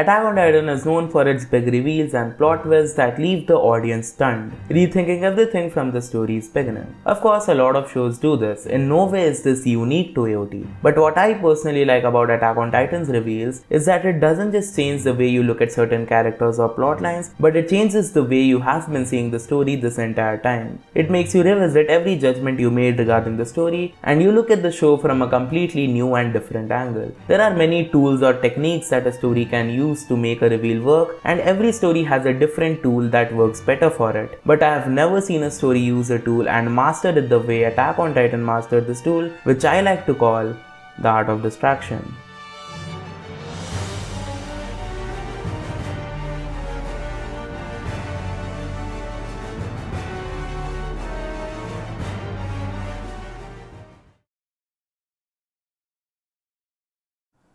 Attack on Titan is known for its big reveals and plot twists that leave the audience stunned, rethinking everything from the story's beginning. Of course, a lot of shows do this. In no way is this unique to AOT. But what I personally like about Attack on Titan's reveals is that it doesn't just change the way you look at certain characters or plot lines, but it changes the way you have been seeing the story this entire time. It makes you revisit every judgment you made regarding the story, and you look at the show from a completely new and different angle. There are many tools or techniques that a story can use to make a reveal work, and every story has a different tool that works better for it. But I have never seen a story use a tool and mastered it the way Attack on Titan mastered this tool, which I like to call the art of distraction.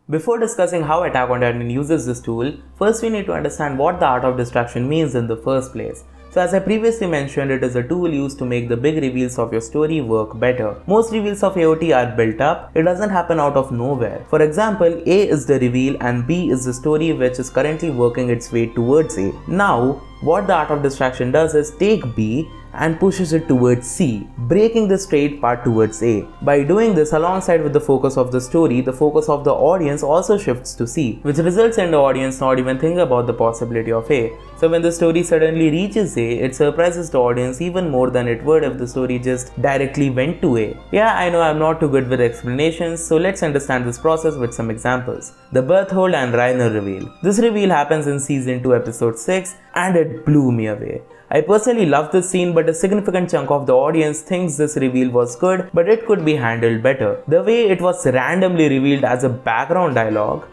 Before discussing how Attack on Titan uses this tool, first we need to understand what the art of distraction means in the first place. So as I previously mentioned, it is a tool used to make the big reveals of your story work better. Most reveals of AOT are built up, it doesn't happen out of nowhere. For example, A is the reveal and B is the story which is currently working its way towards A. Now, what the art of distraction does is take B and pushes it towards C, breaking the straight path towards A. By doing this alongside with the focus of the story, the focus of the audience also shifts to C, which results in the audience not even thinking about the possibility of A. So when the story suddenly reaches A, it surprises the audience even more than it would if the story just directly went to A. Yeah, I know I'm not too good with explanations, so let's understand this process with some examples. The Berthold and Reiner reveal. This reveal happens in season 2 episode 6 and it blew me away. I personally love this scene, but a significant chunk of the audience thinks this reveal was good, but it could be handled better. The way it was randomly revealed as a background dialogue,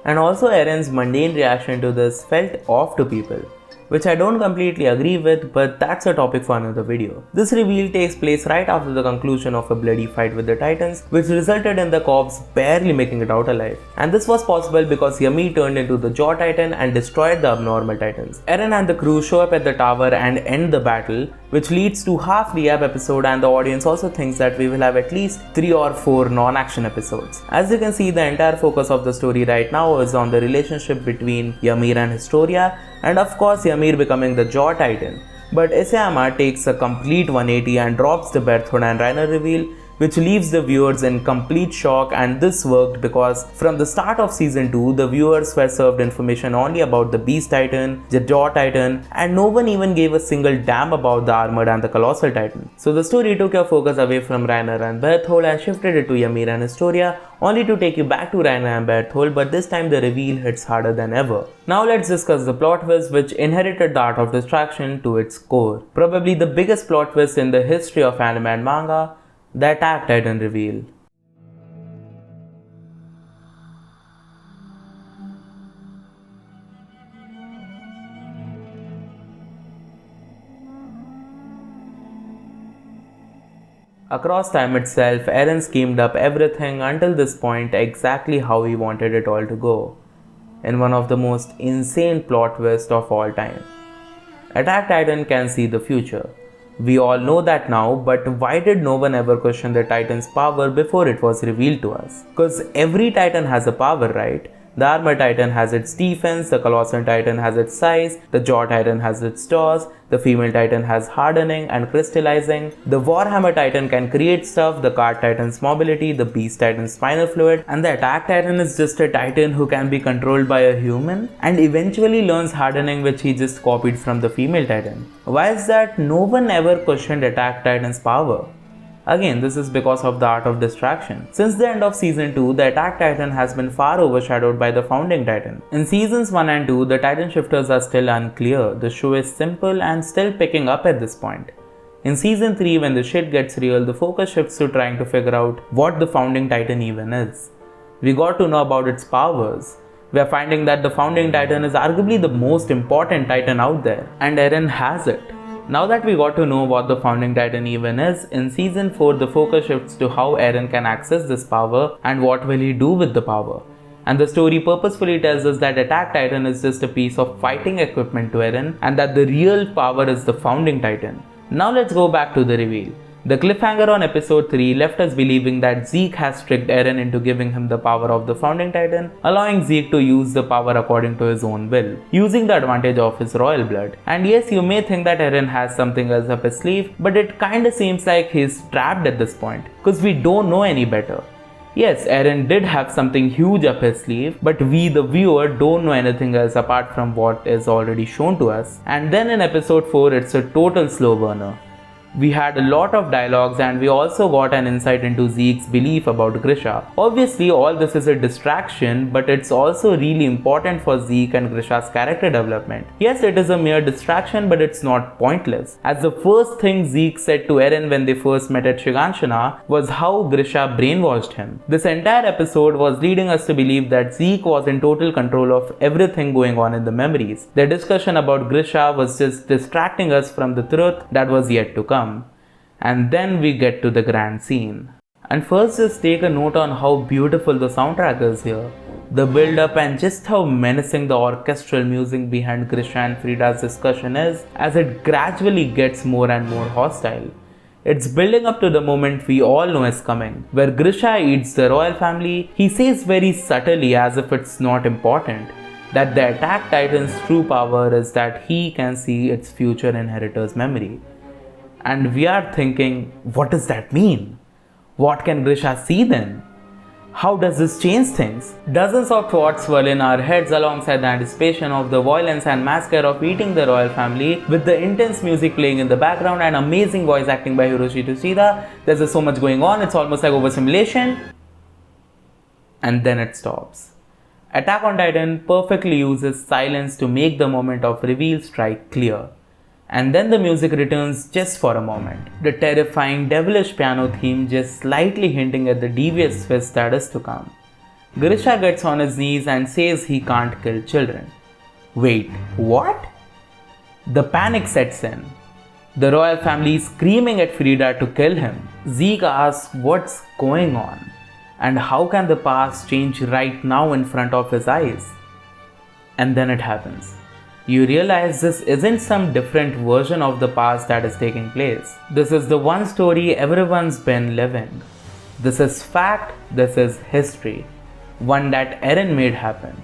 and also Eren's mundane reaction to this felt off to people, which I don't completely agree with, but that's a topic for another video. This reveal takes place right after the conclusion of a bloody fight with the Titans, which resulted in the corps barely making it out alive. And this was possible because Yami turned into the Jaw Titan and destroyed the abnormal Titans. Eren and the crew show up at the tower and end the battle, which leads to half recap episode, and the audience also thinks that we will have at least 3 or 4 non-action episodes. As you can see, the entire focus of the story right now is on the relationship between Ymir and Historia, and of course Ymir becoming the Jaw Titan. But Isayama takes a complete 180 and drops the Berthold and Reiner reveal, which leaves the viewers in complete shock, and this worked because from the start of season 2, the viewers were served information only about the Beast Titan, the Jaw Titan, and no one even gave a single damn about the Armored and the Colossal Titan. So the story took your focus away from Reiner and Berthold and shifted it to Ymir and Historia, only to take you back to Reiner and Berthold, but this time the reveal hits harder than ever. Now let's discuss the plot twist which inherited the art of distraction to its core. Probably the biggest plot twist in the history of anime and manga, the Attack Titan reveal. Across time itself, Eren schemed up everything until this point exactly how he wanted it all to go, in one of the most insane plot twists of all time. Attack Titan can see the future. We all know that now, but why did no one ever question the Titan's power before it was revealed to us? Because every Titan has a power, right? The Armor Titan has its defense, the Colossal Titan has its size, the Jaw Titan has its jaws, the Female Titan has hardening and crystallizing, the Warhammer Titan can create stuff, the Card Titan's mobility, the Beast Titan's spinal fluid, and the Attack Titan is just a Titan who can be controlled by a human and eventually learns hardening, which he just copied from the Female Titan. Why is that no one ever questioned Attack Titan's power? Again, this is because of the art of distraction. Since the end of season 2, the Attack Titan has been far overshadowed by the Founding Titan. In seasons 1 and 2, the Titan shifters are still unclear. The show is simple and still picking up at this point. In season 3, when the shit gets real, the focus shifts to trying to figure out what the Founding Titan even is. We got to know about its powers. We are finding that the Founding Titan is arguably the most important Titan out there, and Eren has it. Now that we got to know what the Founding Titan even is, in season 4 the focus shifts to how Eren can access this power and what will he do with the power. And the story purposefully tells us that Attack Titan is just a piece of fighting equipment to Eren and that the real power is the Founding Titan. Now let's go back to the reveal. The cliffhanger on episode 3 left us believing that Zeke has tricked Eren into giving him the power of the Founding Titan, allowing Zeke to use the power according to his own will, using the advantage of his royal blood. And yes, you may think that Eren has something else up his sleeve, but it kinda seems like he's trapped at this point, cause we don't know any better. Yes, Eren did have something huge up his sleeve, but we the viewer don't know anything else apart from what is already shown to us. And then in episode 4 it's a total slow burner. We had a lot of dialogues and we also got an insight into Zeke's belief about Grisha. Obviously all this is a distraction, but it's also really important for Zeke and Grisha's character development. Yes, it is a mere distraction, but it's not pointless, as the first thing Zeke said to Eren when they first met at Shiganshina was how Grisha brainwashed him. This entire episode was leading us to believe that Zeke was in total control of everything going on in the memories. The discussion about Grisha was just distracting us from the truth that was yet to come. And then we get to the grand scene. And first just take a note on how beautiful the soundtrack is here. The build up and just how menacing the orchestral music behind Grisha and Frida's discussion is, as it gradually gets more and more hostile. It's building up to the moment we all know is coming, where Grisha eats the royal family. He says very subtly, as if it's not important, that the Attack Titan's true power is that he can see its future inheritor's memory. And we are thinking, what does that mean? What can Grisha see then? How does this change things? Dozens of thoughts swirl in our heads alongside the anticipation of the violence and massacre of eating the royal family, with the intense music playing in the background and amazing voice acting by Hiroshi Tsuchida. There's just so much going on, it's almost like overstimulation. And then it stops. Attack on Titan perfectly uses silence to make the moment of reveal strike clear. And then the music returns just for a moment. The terrifying devilish piano theme just slightly hinting at the devious twist that is to come. Grisha gets on his knees and says he can't kill children. Wait, what? The panic sets in. The royal family is screaming at Frida to kill him. Zeke asks what's going on and how can the past change right now in front of his eyes? And then it happens. You realize this isn't some different version of the past that is taking place. This is the one story everyone's been living. This is fact, this is history. One that Eren made happen.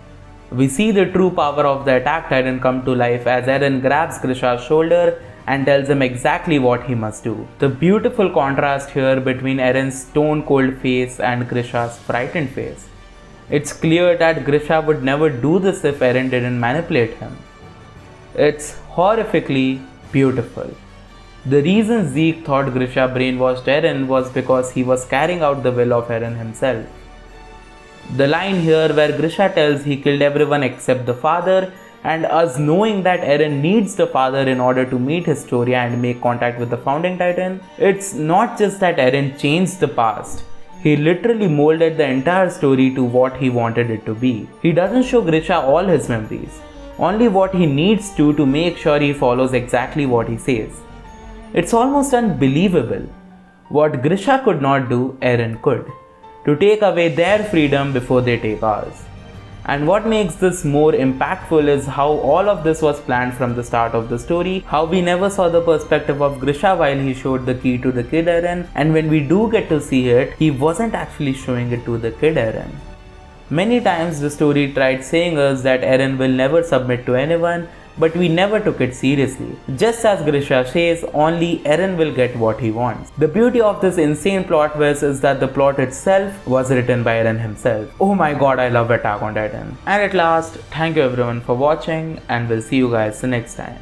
We see the true power of the Attack Titan come to life as Eren grabs Grisha's shoulder and tells him exactly what he must do. The beautiful contrast here between Eren's stone cold face and Grisha's frightened face. It's clear that Grisha would never do this if Eren didn't manipulate him. It's horrifically beautiful. The reason Zeke thought Grisha brainwashed Eren was because he was carrying out the will of Eren himself. The line here where Grisha tells he killed everyone except the father, and us knowing that Eren needs the father in order to meet Historia and make contact with the Founding Titan, it's not just that Eren changed the past. He literally molded the entire story to what he wanted it to be. He doesn't show Grisha all his memories. Only what he needs to make sure he follows exactly what he says. It's almost unbelievable. What Grisha could not do, Eren could. To take away their freedom before they take ours. And what makes this more impactful is how all of this was planned from the start of the story, how we never saw the perspective of Grisha while he showed the key to the kid Eren, and when we do get to see it, he wasn't actually showing it to the kid Eren. Many times the story tried saying us that Eren will never submit to anyone, but we never took it seriously. Just as Grisha says, only Eren will get what he wants. The beauty of this insane plot twist is that the plot itself was written by Eren himself. Oh my god, I love Attack on Titan. And at last, thank you everyone for watching, and we'll see you guys the next time.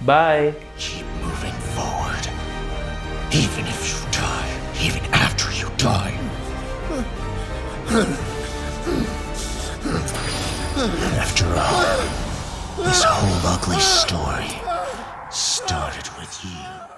Bye. Keep moving forward. Even if you die, even after you die. After all, this whole ugly story started with you.